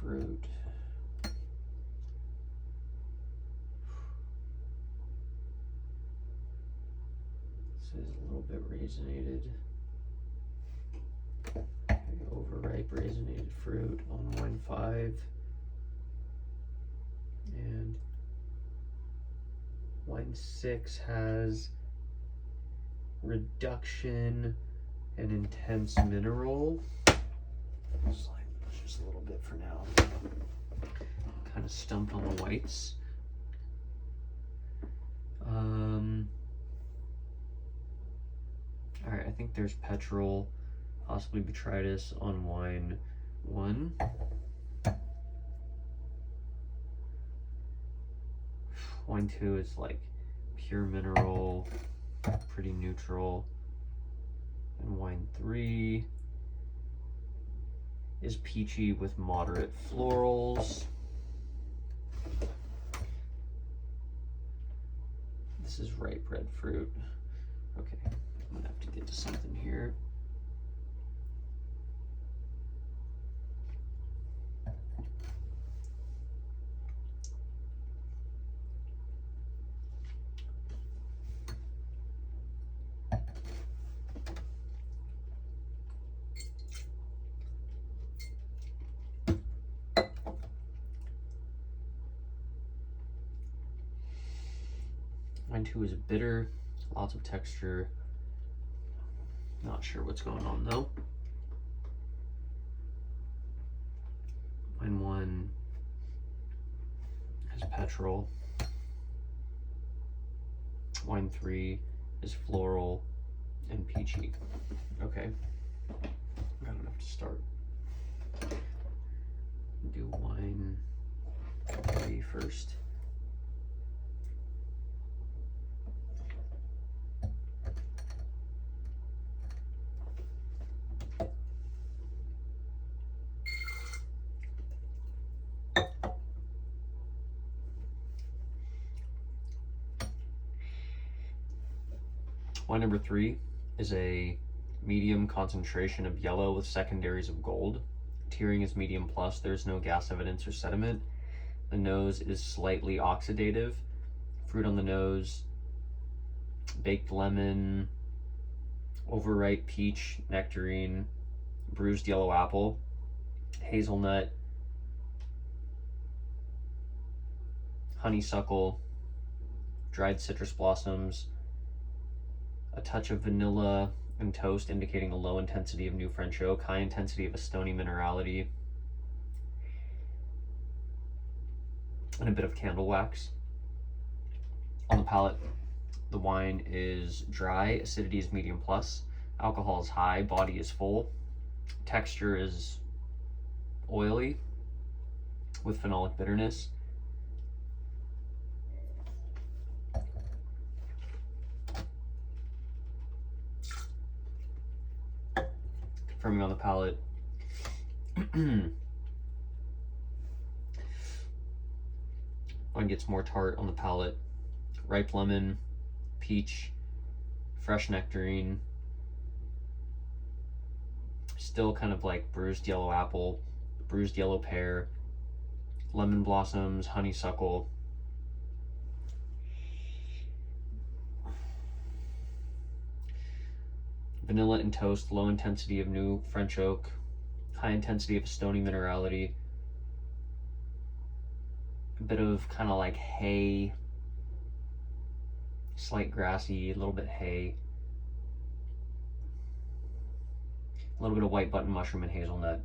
fruit. This is a little bit raisinated. Overripe raisinated fruit on wine 5. And wine 6 has reduction and intense mineral. Slide just a little bit for now. Kind of stumped on the whites. All right, I think there's petrol, possibly botrytis on wine 1. Wine 2 is like pure mineral, pretty neutral. And wine 3 is peachy with moderate florals. This is ripe red fruit. Okay, I'm gonna have to get to something here. Wine 2 is bitter, lots of texture. Not sure what's going on though. Wine 1 has petrol. Wine 3 is floral and peachy. Okay, got enough to start. Do wine 3 first. Wine number 3 is a medium concentration of yellow with secondaries of gold. Tiering is medium plus. There's no gas evidence or sediment. The nose is slightly oxidative. Fruit on the nose, baked lemon, overripe peach, nectarine, bruised yellow apple, hazelnut, honeysuckle, dried citrus blossoms, a touch of vanilla and toast indicating a low intensity of new French oak, high intensity of a stony minerality, and a bit of candle wax. On the palate, the wine is dry, acidity is medium plus, alcohol is high, body is full, texture is oily with phenolic bitterness. Confirming on the palate, wine gets more tart on the palate. Ripe lemon, peach, fresh nectarine, still kind of like bruised yellow apple, bruised yellow pear, lemon blossoms, honeysuckle. Vanilla and toast, low intensity of new French oak, high intensity of stony minerality, a bit of kind of like hay, slight grassy, a little bit hay, a little bit of white button mushroom and hazelnut.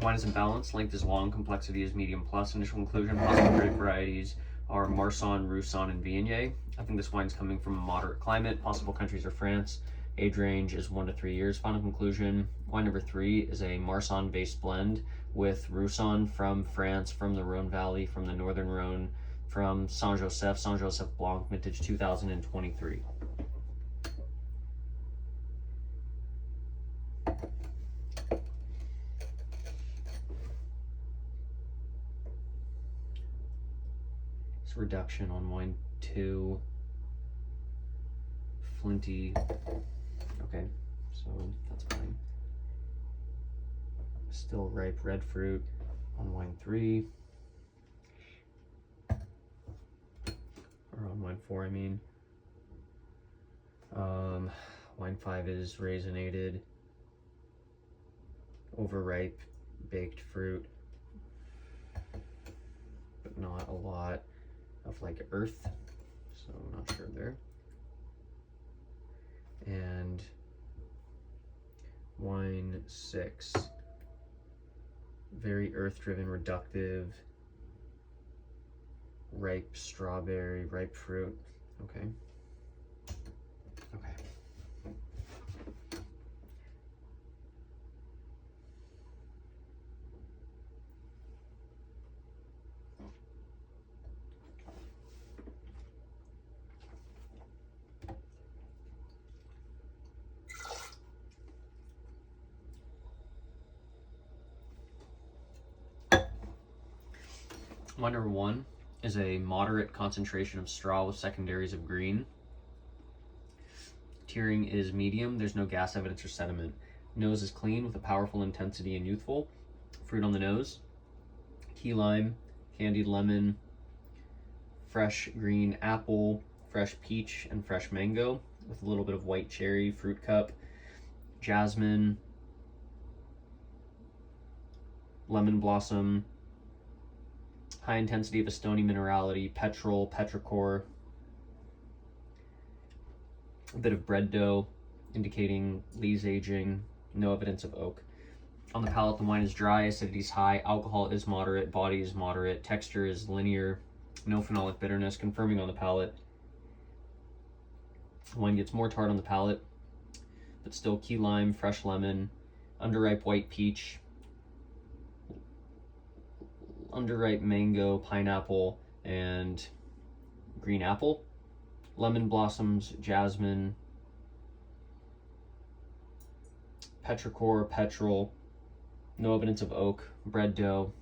Wine is in balance, length is long, complexity is medium plus. Initial conclusion, possible grape varieties are Marsanne, Roussane, and Viognier. I think this wine's coming from a moderate climate. Possible countries are France. Age range is 1 to 3 years. Final conclusion, wine number 3 is a Marsanne based blend with Roussane from France, from the Rhone Valley, from the Northern Rhone, from Saint-Joseph Blanc, vintage 2023. This reduction on wine 2, flinty. Okay, so that's fine. Still ripe red fruit. On wine 3, or on wine 4, I mean. Wine 5 is raisinated, overripe, baked fruit, but not a lot of like earth, so I'm not sure there. And wine 6, very earth-driven, reductive, ripe strawberry, ripe fruit. Okay. Okay. Wine number 1 is a moderate concentration of straw with secondaries of green. Tiering is medium. There's no gas evidence or sediment. Nose is clean with a powerful intensity and youthful. Fruit on the nose. Key lime, candied lemon, fresh green apple, fresh peach, and fresh mango with a little bit of white cherry, fruit cup, jasmine, lemon blossom, high intensity of a stony minerality, petrol, petrichor, a bit of bread dough, indicating lees aging, no evidence of oak. On the palate, the wine is dry, acidity is high, alcohol is moderate, body is moderate, texture is linear, no phenolic bitterness, confirming on the palate. The wine gets more tart on the palate, but still key lime, fresh lemon, underripe white peach, underripe mango, pineapple, and green apple. Lemon blossoms, jasmine, petrichor, petrol, no evidence of oak, bread dough,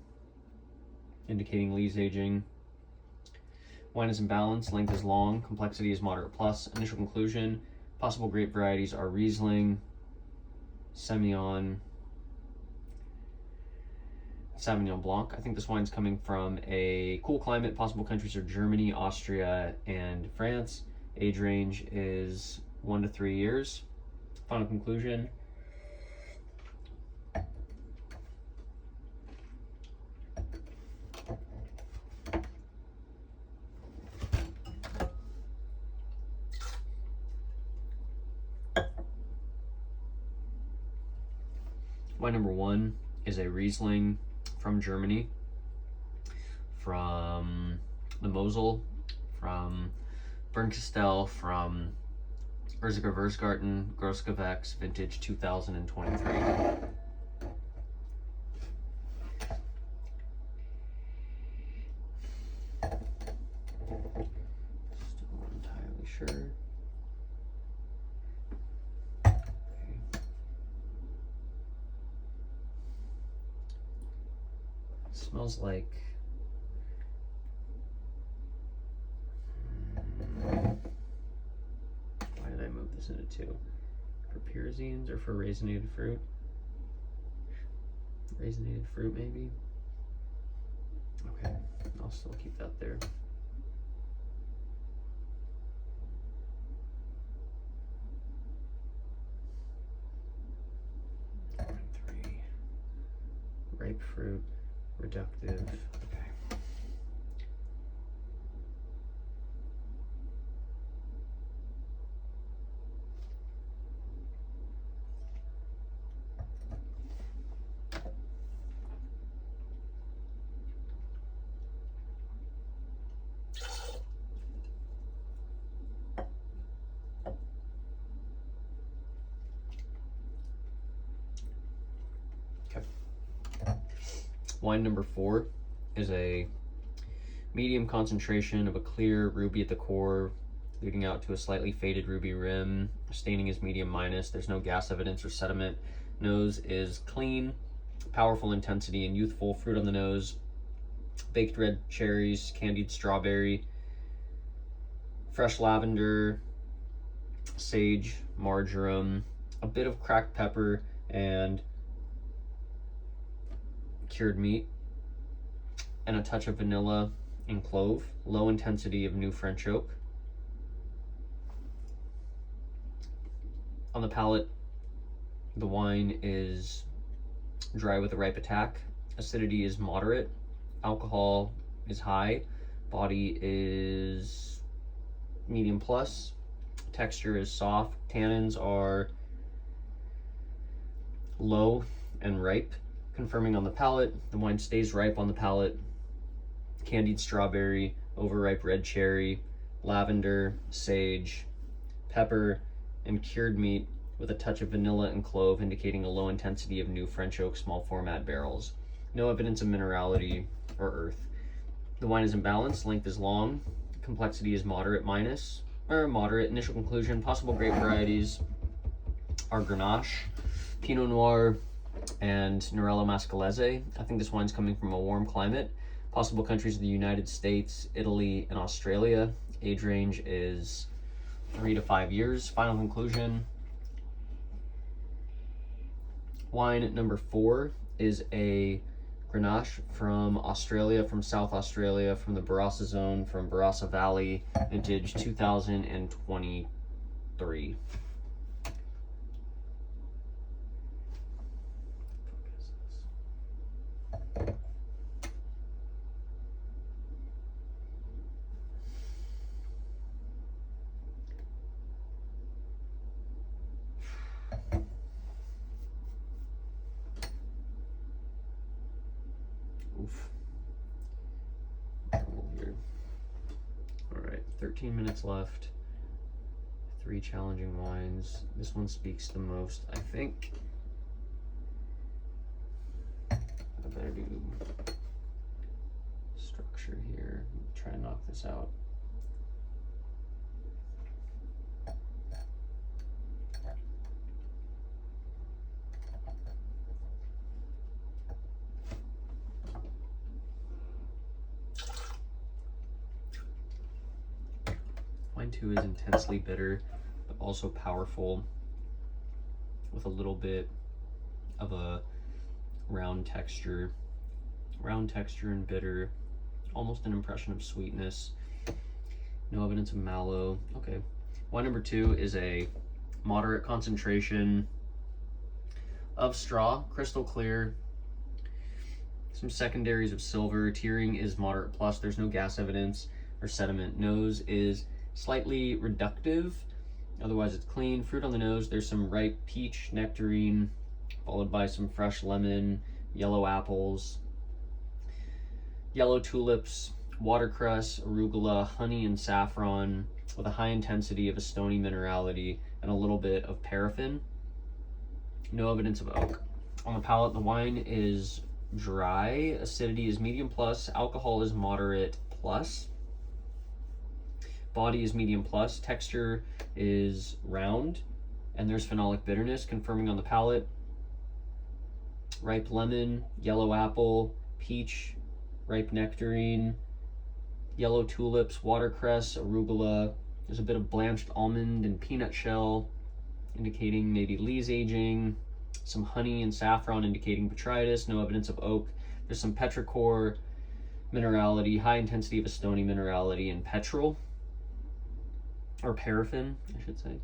indicating lees aging. Wine is in balance, length is long, complexity is moderate plus. Initial conclusion, possible grape varieties are Riesling, Semillon, Sauvignon Blanc. I think this wine's coming from a cool climate. Possible countries are Germany, Austria, and France. Age range is 1 to 3 years. Final conclusion. Wine number 1 is a Riesling from Germany, from the Mosel, from Bernkastel, from Urziger Versgarten, Großgewächs, vintage 2023. Still not entirely sure. Smells like why did I move this into 2? For pyrazines or for raisinated fruit? Raisinated fruit maybe? Okay, I'll still keep that there. Wine 3. Ripe fruit. Reductive. Okay. Wine number 4 is a medium concentration of a clear ruby at the core, leading out to a slightly faded ruby rim. Staining is medium minus. There's no gas evidence or sediment. Nose is clean, powerful intensity and youthful. Fruit on the nose, baked red cherries, candied strawberry, fresh lavender, sage, marjoram, a bit of cracked pepper, and cured meat. and a touch of vanilla and clove. Low intensity of new French oak. On the palate, the wine is dry with a ripe attack. Acidity is moderate. Alcohol is high. Body is medium plus. Texture is soft. Tannins are low and ripe. Confirming on the palate, the wine stays ripe on the palate. Candied strawberry, overripe red cherry, lavender, sage, pepper, and cured meat with a touch of vanilla and clove, indicating a low intensity of new French oak small format barrels. No evidence of minerality or earth. The wine is in balance, length is long, complexity is moderate. Initial conclusion, possible grape varieties are Grenache, Pinot Noir, and Nerello Mascalese. I think this wine's coming from a warm climate. Possible countries are the United States, Italy, and Australia. Age range is 3 to 5 years. Final conclusion. Wine number 4 is a Grenache from Australia, from South Australia, from the Barossa zone, from Barossa Valley, vintage 2023. Oof. Here. All right, 13 minutes left. 3 challenging wines. This one speaks the most, I think. I better do structure here. Try to knock this out. Wine 2 is intensely bitter, but also powerful, with a little bit of a round texture and bitter, almost an impression of sweetness. No evidence of mallow. Okay. Wine number 2 is a moderate concentration of straw, crystal clear, some secondaries of silver. Tearing is moderate plus. There's no gas evidence or sediment. Nose is slightly reductive, otherwise it's clean. Fruit on the nose, there's some ripe peach, nectarine, followed by some fresh lemon, yellow apples, yellow tulips, watercress, arugula, honey, and saffron, with a high intensity of a stony minerality and a little bit of paraffin. No evidence of oak. On the palate, the wine is dry, acidity is medium plus, alcohol is moderate plus. Body is medium plus, texture is round, and there's phenolic bitterness. Confirming on the palate, ripe lemon, yellow apple, peach, ripe nectarine, yellow tulips, watercress, arugula. There's a bit of blanched almond and peanut shell, indicating maybe lees aging. Some honey and saffron, indicating botrytis. No evidence of oak. There's some petrichor minerality, high intensity of a stony minerality, and petrol. Or paraffin, I should say.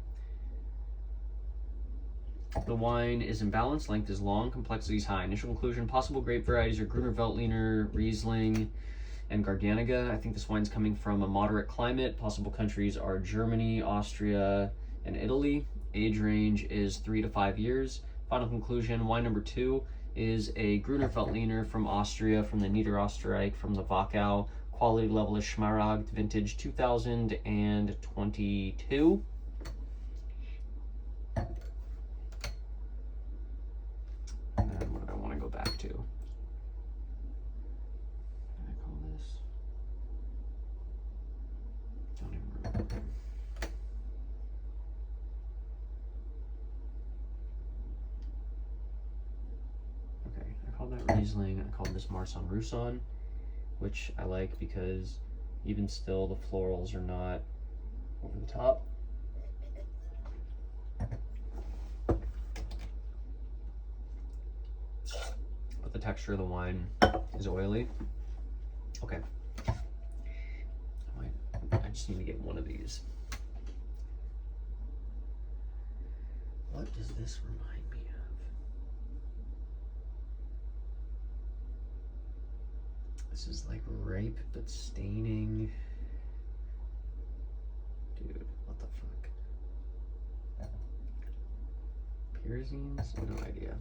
The wine is in balance, length is long, complexity is high. Initial conclusion, possible grape varieties are Gruner Veltliner, Riesling, and Garganega. I think this wine's coming from a moderate climate. Possible countries are Germany, Austria, and Italy. Age range is 3 to 5 years. Final conclusion, wine number 2 is a Gruner Veltliner from Austria, from the Niederösterreich, from the Wachau. Quality level is Smaragd, vintage 2022. And what do I want to go back to? What did I call this? Don't even remember. Okay, I called that Riesling. I called this Marsanne Roussane, which I like because even still the florals are not over the top. But the texture of the wine is oily. Okay. I just need to get one of these. What does this remind me of? This is like ripe but staining. Dude, what the fuck? Pyrazines? No idea.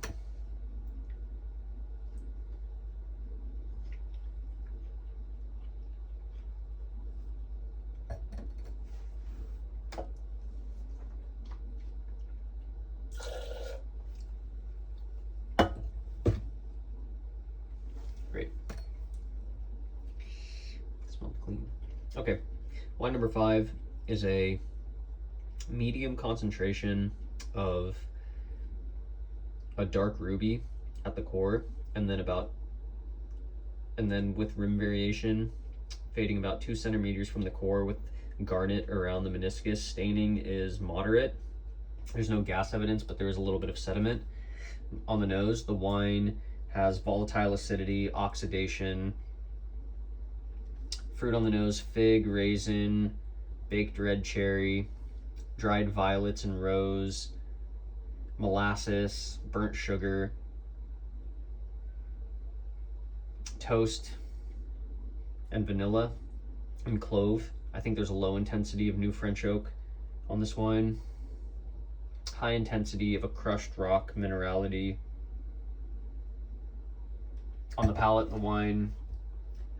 Okay, wine number 5 is a medium concentration of a dark ruby at the core, and then with rim variation, fading about 2 centimeters from the core with garnet around the meniscus. Staining is moderate. There's no gas evidence, but there is a little bit of sediment on the nose. The wine has volatile acidity, oxidation. Fruit on the nose: fig, raisin, baked red cherry, dried violets and rose, molasses, burnt sugar, toast, and vanilla, and clove. I think there's a low intensity of new French oak on this wine. High intensity of a crushed rock minerality. On the palate, the wine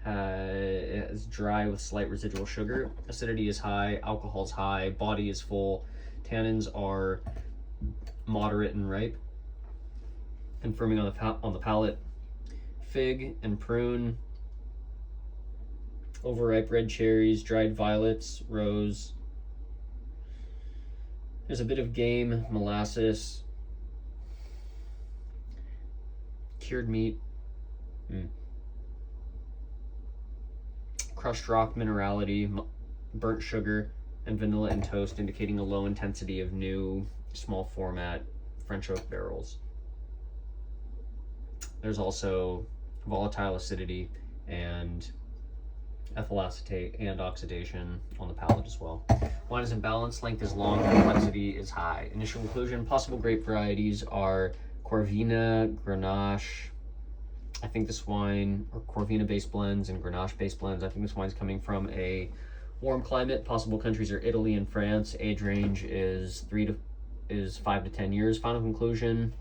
is dry with slight residual sugar. Acidity is high, alcohol is high, body is full, tannins are moderate and ripe. Confirming on the palate, fig and prune, overripe red cherries, dried violets, rose. There's a bit of game, molasses, cured meat. Crushed rock minerality, burnt sugar, and vanilla and toast, indicating a low intensity of new small format French oak barrels. There's also volatile acidity and ethyl acetate and oxidation on the palate as well. Wine is in balance, length is long, complexity is high. Initial conclusion: possible grape varieties are Corvina, Grenache. I think this wine, or Corvina-based blends and Grenache-based blends, I think this wine's coming from a warm climate. Possible countries are Italy and France. Age range is 5 to 10 years. Final conclusion: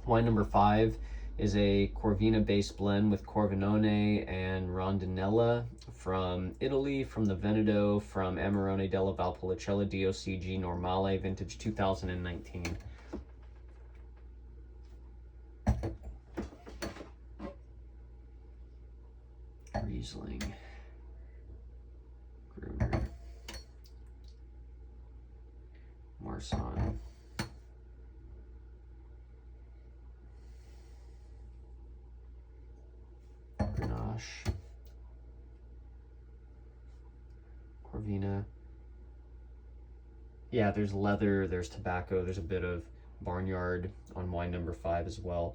wine number 5 is a Corvina-based blend with Corvinone and Rondinella from Italy, from the Veneto, from Amarone della Valpolicella DOCG Normale, vintage 2019. Riesling, Gruner, Marsanne, Grenache, Corvina. Yeah, there's leather, there's tobacco, there's a bit of barnyard on wine number 5 as well.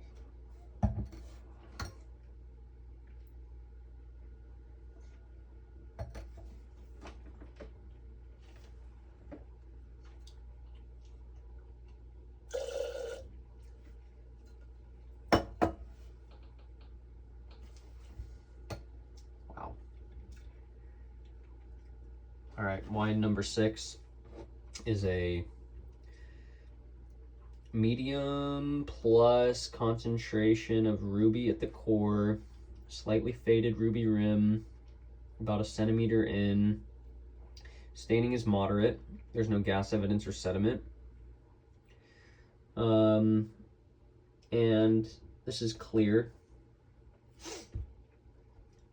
All right, wine number 6 is a medium plus concentration of ruby at the core, slightly faded ruby rim, about 1 centimeter in. Staining is moderate. There's no gas evidence or sediment. And this is clear.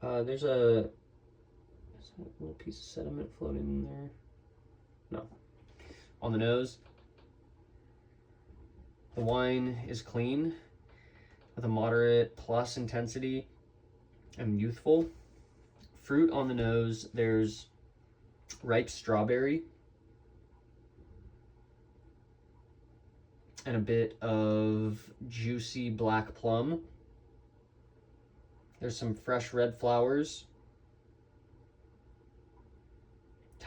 There's a little piece of sediment floating in there. No. On the nose, the wine is clean with a moderate plus intensity and youthful. Fruit on the nose, there's ripe strawberry and a bit of juicy black plum. There's some fresh red flowers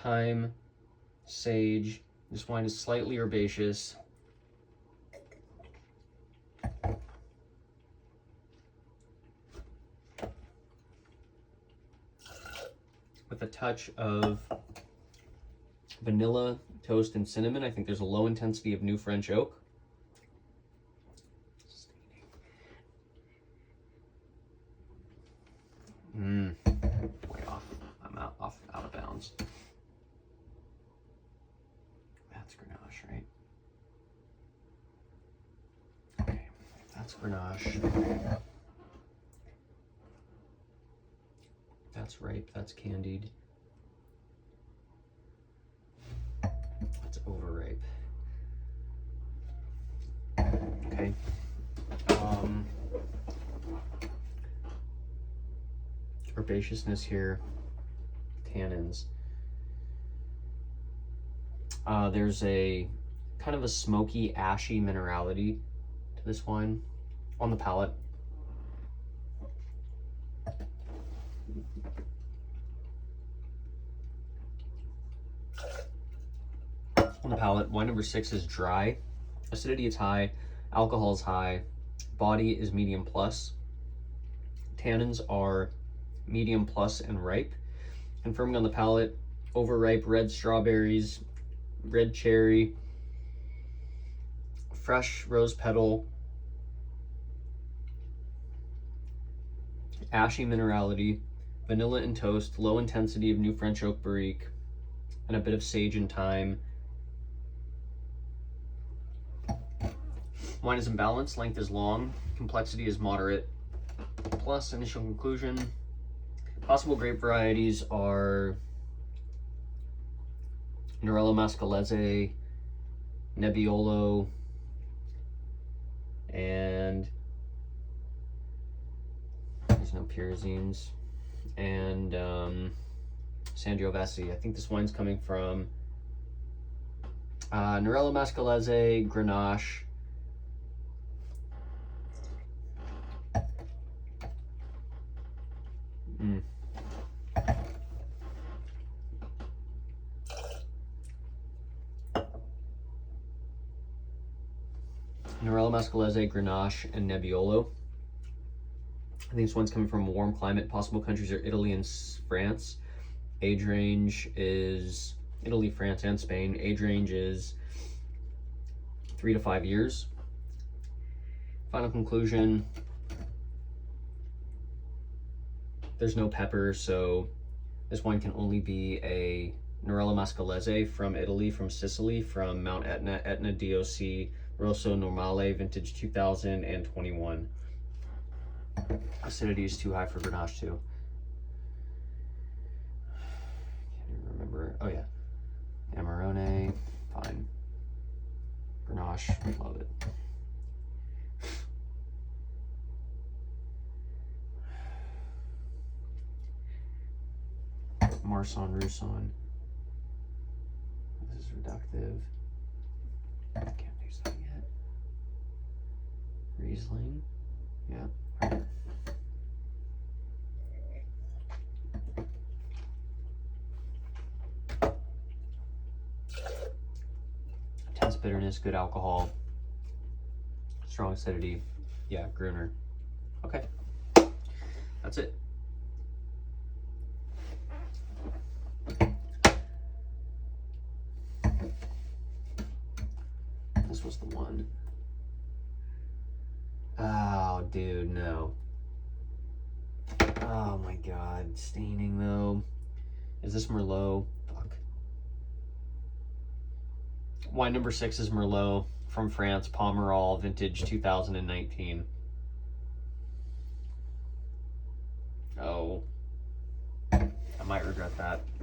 thyme, sage. This wine is slightly herbaceous. With a touch of vanilla, toast, and cinnamon. I think there's a low intensity of new French oak. Way off. I'm out of bounds. That's Grenache, right? Okay, that's Grenache. That's ripe, that's candied. That's overripe. Okay. Herbaceousness here, tannins. There's a kind of a smoky, ashy minerality to this wine on the palate. On the palate, wine number 6 is dry. Acidity is high, alcohol is high, body is medium plus. Tannins are medium plus and ripe. Confirming on the palate, overripe red strawberries, red cherry, fresh rose petal, ashy minerality, vanilla and toast, low intensity of new French oak barrique, and a bit of sage and thyme. Wine is in balance, length is long, complexity is moderate. Plus, initial conclusion, possible grape varieties are Nerello Mascalese, Nebbiolo, and there's no pyrazines, and Sangiovese. I think this wine's coming from Nerello Mascalese, Grenache, Nerello Mascalese, Grenache, and Nebbiolo. I think this one's coming from a warm climate. Possible countries are Italy and France. Age range is Italy, France, and Spain. Age range is 3 to 5 years. Final conclusion, there's no pepper, so this wine can only be a Nerello Mascalese from Italy, from Sicily, from Mount Etna, Etna DOC, Rosso Normale, vintage 2021. Acidity is too high for Grenache too. Can't even remember. Oh yeah, Amarone, fine. Grenache, love it. Marsanne, Roussane. This is reductive. I can't taste that yet. Riesling. Yeah. Right. Intense bitterness, good alcohol, strong acidity. Yeah, Gruner. Okay. That's it. This was the one. Oh, dude, no. Oh my god, staining though. Is this Merlot? Fuck. Wine number 6 is Merlot from France, Pomerol, vintage 2019. Oh. I might regret that.